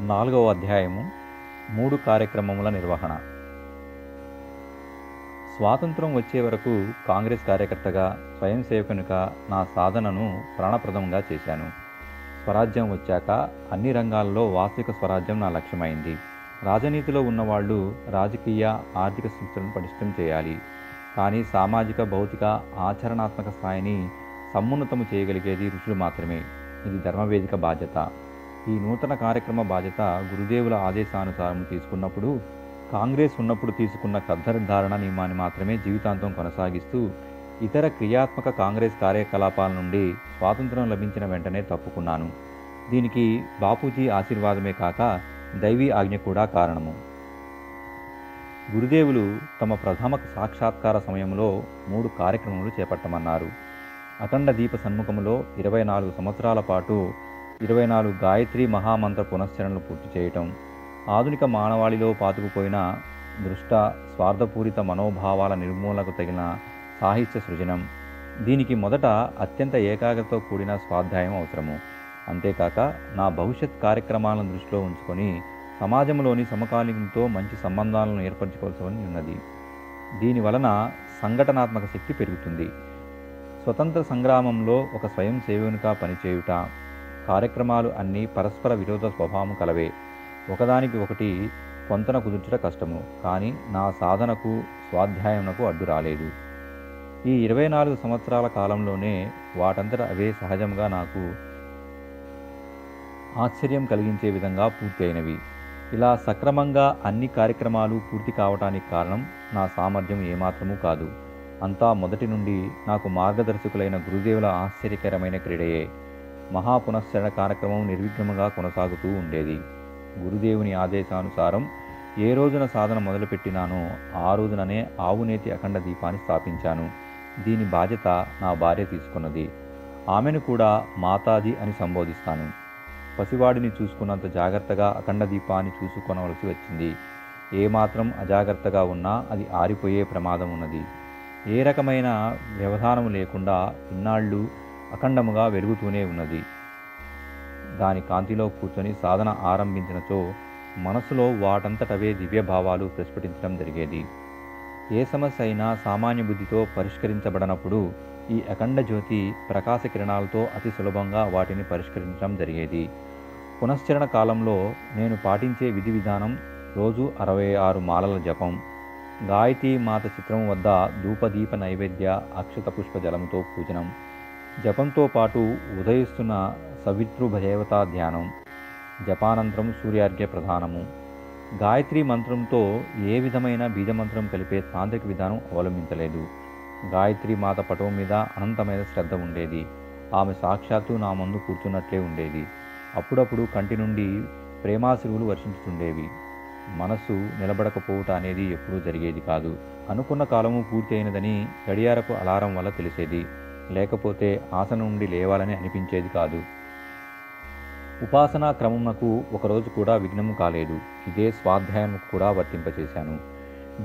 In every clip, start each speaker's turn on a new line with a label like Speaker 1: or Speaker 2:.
Speaker 1: 4వ అధ్యాయము 3 కార్యక్రమముల నిర్వహణ. స్వాతంత్రం వచ్చే వరకు కాంగ్రెస్ కార్యకర్తగా, స్వయం సేవకునిగా నా సాధనను ప్రాణప్రదంగా చేశాను. స్వరాజ్యం వచ్చాక అన్ని రంగాల్లో వాస్తవిక స్వరాజ్యం నా లక్ష్యమైంది. రాజనీతిలో ఉన్నవాళ్లు రాజకీయ, ఆర్థిక సంస్థలను పటిష్టం చేయాలి. కానీ సామాజిక, భౌతిక, ఆచరణాత్మక స్థాయిని సమున్నతము చేయగలిగేది ఋషులు మాత్రమే. ఇది ధర్మవేదిక బాధ్యత. ఈ నూతన కార్యక్రమ బాధ్యత గురుదేవుల ఆదేశానుసారం తీసుకున్నప్పుడు, కాంగ్రెస్ ఉన్నప్పుడు తీసుకున్న నిర్ధారణ నియమాన్ని మాత్రమే జీవితాంతం కొనసాగిస్తూ, ఇతర క్రియాత్మక కాంగ్రెస్ కార్యకలాపాల నుండి స్వాతంత్రం లభించిన వెంటనే తప్పుకున్నాను. దీనికి బాపూజీ ఆశీర్వాదమే కాక దైవీ ఆజ్ఞ కూడా కారణము. గురుదేవులు తమ ప్రథమ సాక్షాత్కార సమయంలో 3 కార్యక్రమాలు చేపట్టమన్నారు. అఖండ దీప సన్ముఖములో 24 సంవత్సరాల పాటు 24 గాయత్రి మహామంత్ర పునశ్చరణలు పూర్తి చేయటం, ఆధునిక మానవాళిలో పాతుకుపోయిన దృష్ట స్వార్థపూరిత మనోభావాల నిర్మూలనకు తగిన సాహిత్య సృజనం. దీనికి మొదట అత్యంత ఏకాగ్రతతో కూడిన స్వాధ్యాయం అవసరము. అంతేకాక నా భవిష్యత్ కార్యక్రమాలను దృష్టిలో ఉంచుకొని సమాజంలోని సమకాలీనులతో మంచి సంబంధాలను ఏర్పరచుకోవాల్సి ఉన్నది. దీనివలన సంఘటనాత్మక శక్తి పెరుగుతుంది. స్వతంత్ర సంగ్రామంలో ఒక స్వయం సేవకునిగా పనిచేయుట, కార్యక్రమాలు అన్నీ పరస్పర విరోధ స్వభావం కలవే. ఒకదానికి ఒకటి పొంతన కుదుర్చుట కష్టము. కానీ నా సాధనకు, స్వాధ్యాయమునకు అడ్డు రాలేదు. ఈ 24 సంవత్సరాల కాలంలోనే వాటంతట అవే సహజంగా నాకు ఆశ్చర్యం కలిగించే విధంగా పూర్తి అయినవి. ఇలా సక్రమంగా అన్ని కార్యక్రమాలు పూర్తి కావటానికి కారణం నా సామర్థ్యం ఏమాత్రమూ కాదు. అంతా మొదటి నుండి నాకు మార్గదర్శకులైన గురుదేవుల ఆశ్చర్యకరమైన క్రీడయే. మహాపునశ్చరణ కార్యక్రమం నిర్విఘ్నముగా కొనసాగుతూ ఉండేది. గురుదేవుని ఆదేశానుసారం ఏ రోజున సాధన మొదలుపెట్టినానో ఆ రోజుననే ఆవునేతి అఖండ దీపాన్ని స్థాపించాను. దీని బాధ్యత నా భార్య తీసుకున్నది. ఆమెను కూడా మాతాజీ అని సంబోధిస్తాను. పసివాడిని చూసుకున్నంత జాగ్రత్తగా అఖండ దీపాన్ని చూసుకొనవలసి వచ్చింది. ఏమాత్రం అజాగ్రత్తగా ఉన్నా అది ఆరిపోయే ప్రమాదం ఉన్నది. ఏ రకమైన వ్యవధానం లేకుండా ఇన్నాళ్ళు అఖండముగా వెలుగుతూనే ఉన్నది. దాని కాంతిలో కూర్చొని సాధన ఆరంభించినచో మనసులో వాటంతటవే దివ్యభావాలు ప్రస్ఫుటించడం జరిగేది. ఏ సమస్య అయినా సామాన్య బుద్ధితో పరిష్కరించబడినప్పుడు ఈ అఖండ జ్యోతి ప్రకాశ కిరణాలతో అతి సులభంగా వాటిని పరిష్కరించడం జరిగేది. పునశ్చరణ కాలంలో నేను పాటించే విధి విధానం రోజు 66 మాలల జపం, గాయత్రీ మాత చిత్రం వద్ద ధూపదీప నైవేద్య అక్షత పుష్ప జలంతో పూజనం, జపంతో పాటు ఉదయిస్తున్న సవితృదేవతా ధ్యానం, జపానంతరం సూర్యార్ఘ్య ప్రధానము. గాయత్రీ మంత్రంతో ఏ విధమైన బీజమంత్రం కలిపే తాంత్రిక విధానం అవలంబించలేదు. గాయత్రీ మాత పటం మీద అనంతమైన శ్రద్ధ ఉండేది. ఆమె సాక్షాత్తు నా ముందు కూర్చున్నట్లే ఉండేది. అప్పుడప్పుడు కంటి నుండి ప్రేమాశ్రువులు వర్షించుతుండేవి. మనస్సు నిలబడకపోవుట అనేది ఎప్పుడూ జరిగేది కాదు. అనుకున్న కాలము పూర్తి అయినదని గడియారపు అలారం వల్ల తెలిసేది. లేకపోతే ఆసనం నుండి లేవాలని అనిపించేది కాదు. ఉపాసనా క్రమమునకు ఒకరోజు కూడా విఘ్నము కాలేదు. ఇదే స్వాధ్యాయముకు కూడా వర్తింపచేశాను.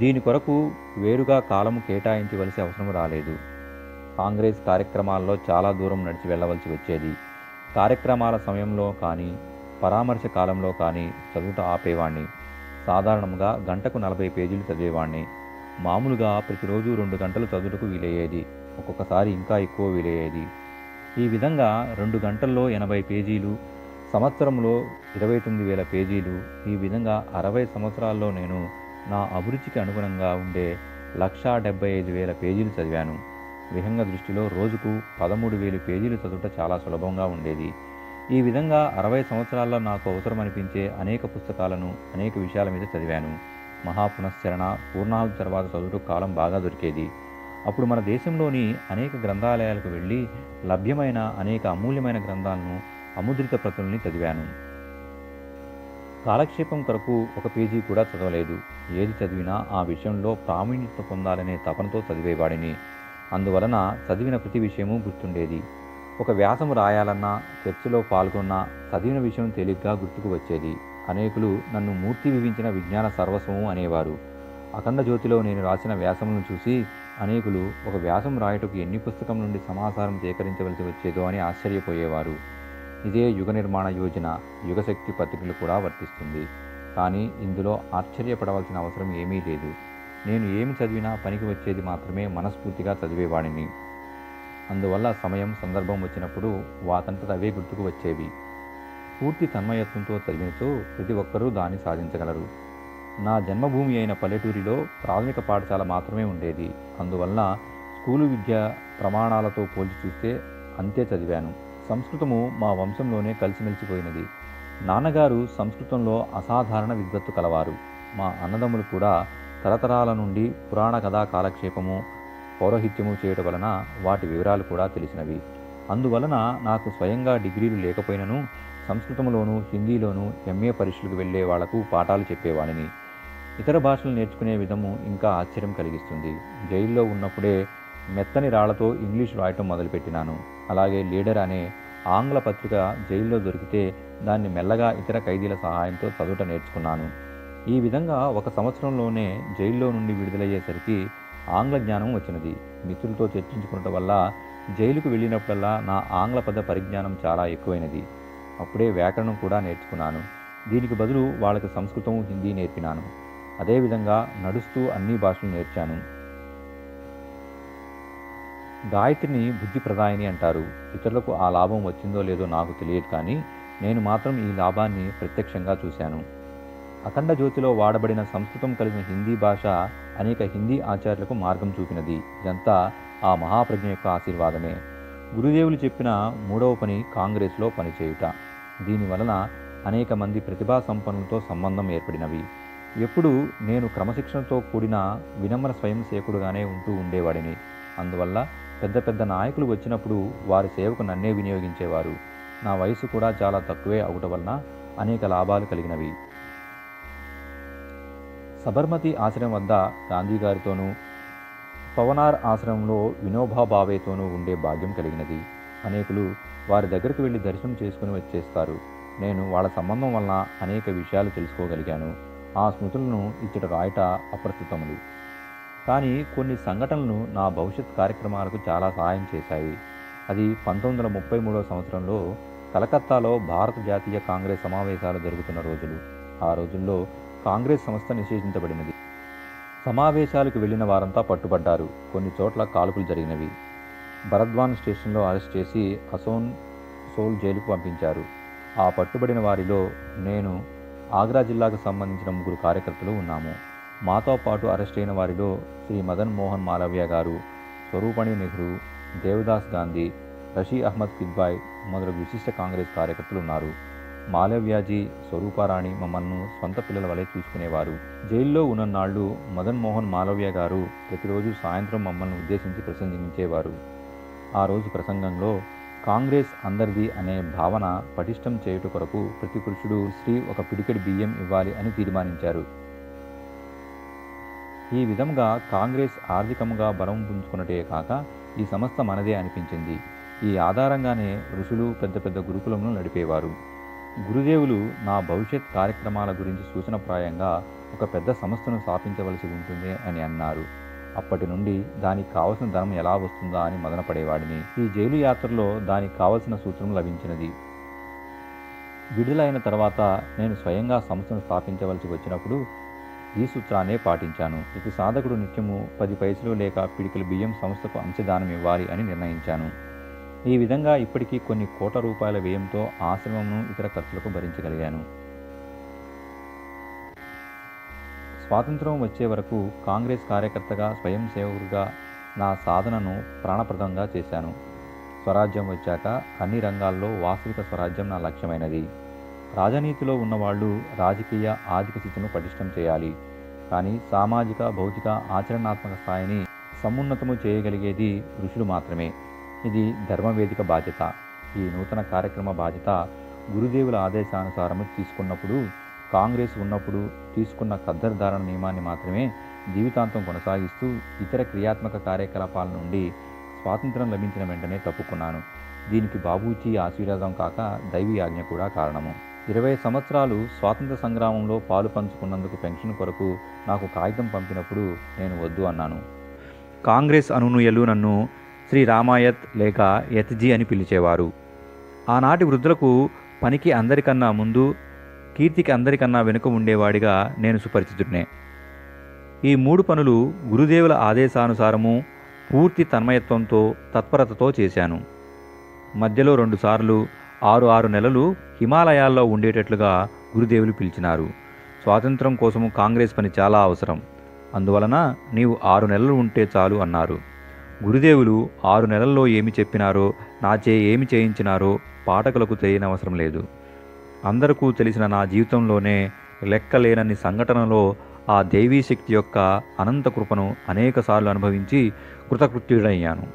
Speaker 1: దీని కొరకు వేరుగా కాలము కేటాయించవలసి అవసరం రాలేదు. కాంగ్రెస్ కార్యక్రమాల్లో చాలా దూరం నడిచి వెళ్ళవలసి వచ్చేది. కార్యక్రమాల సమయంలో కానీ, పరామర్శ కాలంలో కానీ చదువుట ఆపేవాణ్ణి. సాధారణంగా గంటకు 40 పేజీలు చదివేవాణ్ణి. మామూలుగా ప్రతిరోజు 2 గంటలు చదువుటకు వీలయ్యేది. ఒక్కొక్కసారి ఇంకా ఎక్కువ వీలయ్యేది. ఈ విధంగా 2 గంటల్లో 80 పేజీలు, సంవత్సరంలో 29,000 పేజీలు. ఈ విధంగా 60 సంవత్సరాల్లో నేను నా అభిరుచికి అనుగుణంగా ఉండే 1,75,000 పేజీలు చదివాను. విహంగ దృష్టిలో రోజుకు 13,000 పేజీలు చదువుట చాలా సులభంగా ఉండేది. ఈ విధంగా 60 సంవత్సరాల్లో నాకు అవసరమనిపించే అనేక పుస్తకాలను అనేక విషయాల మీద చదివాను. మహాపునశ్చరణ పూర్ణాహుతి తర్వాత చదువుటకు కాలం బాగా దొరికేది. అప్పుడు మన దేశంలోని అనేక గ్రంథాలయాలకు వెళ్ళి లభ్యమైన అనేక అమూల్యమైన గ్రంథాలను, అముద్రిత ప్రతుల్ని చదివాను. కాలక్షేపం కొరకు 1 పేజీ కూడా చదవలేదు. ఏది చదివినా ఆ విషయంలో ప్రావీణ్యత పొందాలనే తపనతో చదివేవాడిని. అందువలన చదివిన ప్రతి విషయము గుర్తుండేది. ఒక వ్యాసం రాయాలన్నా, చర్చలో పాల్గొన్నా చదివిన విషయం తేలిగ్గా గుర్తుకు వచ్చేది. అనేకులు నన్ను మూర్తి వివించిన విజ్ఞాన సర్వస్వము అనేవారు. అఖండ జ్యోతిలో నేను రాసిన వ్యాసములను చూసి అనేకులు ఒక వ్యాసం రాయటకు ఎన్ని పుస్తకం నుండి సమాచారం సేకరించవలసి వచ్చేదో అని ఆశ్చర్యపోయేవారు. ఇదే యుగ నిర్మాణ యోజన, యుగశక్తి పత్రికలు కూడా వర్తిస్తుంది. కానీ ఇందులో ఆశ్చర్యపడవలసిన అవసరం ఏమీ లేదు. నేను ఏమి చదివినా పనికి వచ్చేది మాత్రమే మనస్ఫూర్తిగా చదివేవాడిని. అందువల్ల సమయం, సందర్భం వచ్చినప్పుడు వాటంతట అవే గుర్తుకు వచ్చేవి. పూర్తి తన్మయత్వంతో చదివినచో ప్రతి ఒక్కరూ దాన్ని సాధించగలరు. నా జన్మభూమి అయిన పల్లెటూరిలో ప్రాథమిక పాఠశాల మాత్రమే ఉండేది. అందువల్ల స్కూలు విద్య ప్రమాణాలతో పోల్చి చూస్తే అంతే చదివాను. సంస్కృతము మా వంశంలోనే కలిసిమెలిసిపోయినది. నాన్నగారు సంస్కృతంలో అసాధారణ విద్వత్తు కలవారు. మా అన్నదమ్ములు కూడా తరతరాల నుండి పురాణ కథా కాలక్షేపము, పౌరోహిత్యము చేయడం వలన వాటి వివరాలు కూడా తెలిసినవి. అందువలన నాకు స్వయంగా డిగ్రీలు లేకపోయినను సంస్కృతంలోనూ హిందీలోనూ ఎంఏ పరీక్షలకు వెళ్ళే వాళ్లకు పాఠాలు చెప్పేవాడిని. ఇతర భాషలు నేర్చుకునే విధము ఇంకా ఆశ్చర్యం కలిగిస్తుంది. జైల్లో ఉన్నప్పుడే మెత్తని రాళ్లతో ఇంగ్లీష్ రాయటం మొదలుపెట్టినాను. అలాగే లీడర్ అనే ఆంగ్ల పత్రిక జైల్లో దొరికితే దాన్ని మెల్లగా ఇతర ఖైదీల సహాయంతో చదువుట నేర్చుకున్నాను. ఈ విధంగా 1 సంవత్సరంలోనే జైల్లో నుండి విడుదలయ్యేసరికి ఆంగ్ల జ్ఞానం వచ్చినది. మిత్రులతో చర్చించుకున్నట వల్ల జైలుకు వెళ్ళినప్పుడల్లా నా ఆంగ్ల పద పరిజ్ఞానం చాలా ఎక్కువైనది. అప్పుడే వ్యాకరణం కూడా నేర్చుకున్నాను. దీనికి బదులు వాళ్ళకి సంస్కృతం, హిందీ నేర్పినాను. అదేవిధంగా నడుస్తూ అన్ని భాషలు నేర్చాను. గాయత్రిని బుద్ధిప్రదాయిని అంటారు. ఇతరులకు ఆ లాభం వచ్చిందో లేదో నాకు తెలియదు, కానీ నేను మాత్రం ఈ లాభాన్ని ప్రత్యక్షంగా చూశాను. అఖండ జ్యోతిలో వాడబడిన సంస్కృతం కలిగిన హిందీ భాష అనేక హిందీ ఆచార్యులకు మార్గం చూపినది. ఇదంతా ఆ మహాప్రజ్ఞ యొక్క ఆశీర్వాదమే. గురుదేవులు చెప్పిన 3వ పని కాంగ్రెస్లో పనిచేయుట. దీనివలన అనేక మంది ప్రతిభా సంపన్నులతో సంబంధం ఏర్పడినవి. ఎప్పుడూ నేను క్రమశిక్షణతో కూడిన వినమ్ర స్వయం సేవకుడుగానే ఉంటూ ఉండేవాడిని. అందువల్ల పెద్ద పెద్ద నాయకులు వచ్చినప్పుడు వారి సేవకు నన్నే వినియోగించేవారు. నా వయసు కూడా చాలా తక్కువే అవటం వలన అనేక లాభాలు కలిగినవి. సబర్మతి ఆశ్రమం వద్ద గాంధీ గారితోనూ, పవనార్ ఆశ్రమంలో వినోబా భావేతోనూ ఉండే భాగ్యం కలిగినది. అనేకులు వారి దగ్గరకు వెళ్ళి దర్శనం చేసుకుని వచ్చేస్తారు. నేను వాళ్ళ సంబంధం వలన అనేక విషయాలు తెలుసుకోగలిగాను. ఆ స్మృతులను ఇచ్చట రాయట అప్రస్తుతములు. కానీ కొన్ని సంఘటనలు నా భవిష్యత్ కార్యక్రమాలకు చాలా సహాయం చేశాయి. అది 1933 సంవత్సరంలో కలకత్తాలో భారత జాతీయ కాంగ్రెస్ సమావేశాలు జరుగుతున్న రోజులు. ఆ రోజుల్లో కాంగ్రెస్ సంస్థ నిషేధించబడినది. సమావేశాలకు వెళ్ళిన వారంతా పట్టుబడ్డారు. కొన్ని చోట్ల కాల్పులు జరిగినవి. భరద్వాన్ స్టేషన్లో అరెస్ట్ చేసి అసోన్సోల్ జైలుకు పంపించారు. ఆ పట్టుబడిన వారిలో నేను, ఆగ్రా జిల్లాకు సంబంధించిన 3 కార్యకర్తలు ఉన్నాము. మాతో పాటు అరెస్ట్ అయిన వారిలో శ్రీ మదన్ మోహన్ మాలవ్య గారు, స్వరూపణి నెహ్రూ, దేవదాస్ గాంధీ, రషీ అహ్మద్ కిద్వాయ్ మొదలగు విశిష్ట కాంగ్రెస్ కార్యకర్తలు ఉన్నారు. మాలవ్యాజీ, స్వరూపారాణి మమ్మల్ని స్వంత పిల్లల వలె చూసుకునేవారు. జైల్లో ఉన్ననాళ్ళు మదన్ మోహన్ మాలవ్య గారు ప్రతిరోజు సాయంత్రం మమ్మల్ని ఉద్దేశించి ప్రసంగించేవారు. ఆ రోజు ప్రసంగంలో కాంగ్రెస్ అందరిది అనే భావన పటిష్టం చేయుట కొరకు ప్రతి పురుషుడు స్త్రీ ఒక పిడికెడు బియ్యం ఇవ్వాలి అని తీర్మానించారు. ఈ విధంగా కాంగ్రెస్ ఆర్థికంగా బలం పుంజుకున్నటే కాక ఈ సంస్థ మనదే అనిపించింది. ఈ ఆధారంగానే ఋషులు పెద్ద పెద్ద గురుకులను నడిపేవారు. గురుదేవులు నా భవిష్యత్ కార్యక్రమాల గురించి సూచనప్రాయంగా ఒక పెద్ద సంస్థను స్థాపించవలసి ఉంటుంది అని అన్నారు. అప్పటి నుండి దానికి కావలసిన ధనం ఎలా వస్తుందా అని మదనపడేవాడిని. ఈ జైలు యాత్రలో దానికి కావలసిన సూత్రం లభించినది. విడుదలైన తర్వాత నేను స్వయంగా సంస్థను స్థాపించవలసి వచ్చినప్పుడు ఈ సూత్రాన్నే పాటించాను. ఇక సాధకుడు నిత్యము 10 పైసలు లేక పిడికిల బియ్యం సంస్థకు అంశదానం ఇవ్వాలి అని నిర్ణయించాను. ఈ విధంగా ఇప్పటికీ కొన్ని కోట్ల రూపాయల వ్యయంతో ఆశ్రమంను, ఇతర ఖర్చులకు భరించగలిగాను. స్వాతంత్రం వచ్చే వరకు కాంగ్రెస్ కార్యకర్తగా, స్వయం సేవకుడిగా నా సాధనను ప్రాణప్రదంగా చేశాను. స్వరాజ్యం వచ్చాక అన్ని రంగాల్లో వాస్తవిక స్వరాజ్యం నా లక్ష్యమైనది. రాజనీతిలో ఉన్నవాళ్లు రాజకీయ, ఆర్థిక స్థితిని పటిష్టం చేయాలి. కానీ సామాజిక, భౌతిక, ఆచరణాత్మక స్థాయిని సమున్నతము చేయగలిగేది ఋషులు మాత్రమే. ఇది ధర్మవేదిక బాధ్యత. ఈ నూతన కార్యక్రమ బాధ్యత గురుదేవుల ఆదేశానుసారము తీసుకున్నప్పుడు, కాంగ్రెస్ ఉన్నప్పుడు తీసుకున్న ఖద్దర్ ధారణ నియమాన్ని మాత్రమే జీవితాంతం కొనసాగిస్తూ ఇతర క్రియాత్మక కార్యకలాపాల నుండి స్వాతంత్రం లభించిన వెంటనే తప్పుకున్నాను. దీనికి బాబూజీ ఆశీర్వాదం కాక దైవీ ఆజ్ఞ కూడా కారణము. 20 సంవత్సరాలు స్వాతంత్ర సంగ్రామంలో పాలు పంచుకున్నందుకు పెన్షన్ కొరకు నాకు కాగితం పంపినప్పుడు నేను వద్దు అన్నాను. కాంగ్రెస్ అనునుయులు నన్ను శ్రీ రామాయత్ లేక యత్జీ అని పిలిచేవారు. ఆనాటి వృద్ధులకు పనికి అందరికన్నా ముందు, కీర్తికి అందరికన్నా వెనుక ఉండేవాడిగా నేను సుపరిచితుడినే. ఈ 3 పనులు గురుదేవుల ఆదేశానుసారము పూర్తి తన్మయత్వంతో, తత్పరతతో చేశాను. మధ్యలో 2 సార్లు 6 నెలలు హిమాలయాల్లో ఉండేటట్లుగా గురుదేవులు పిలిచినారు. స్వాతంత్రం కోసము కాంగ్రెస్ పని చాలా అవసరం, అందువలన నీవు 6 నెలలు ఉంటే చాలు అన్నారు. గురుదేవులు 6 నెలల్లో ఏమి చెప్పినారో, నాచే ఏమి చేయించినారో పాఠకులకు తెలియనవసరం లేదు. అందరికీ తెలిసిన నా జీవితంలోనే లెక్కలేనన్ని సంఘటనలో ఆ దైవీ శక్తి యొక్క అనంత కృపను అనేకసార్లు అనుభవించి కృతకృత్యుడయ్యాను.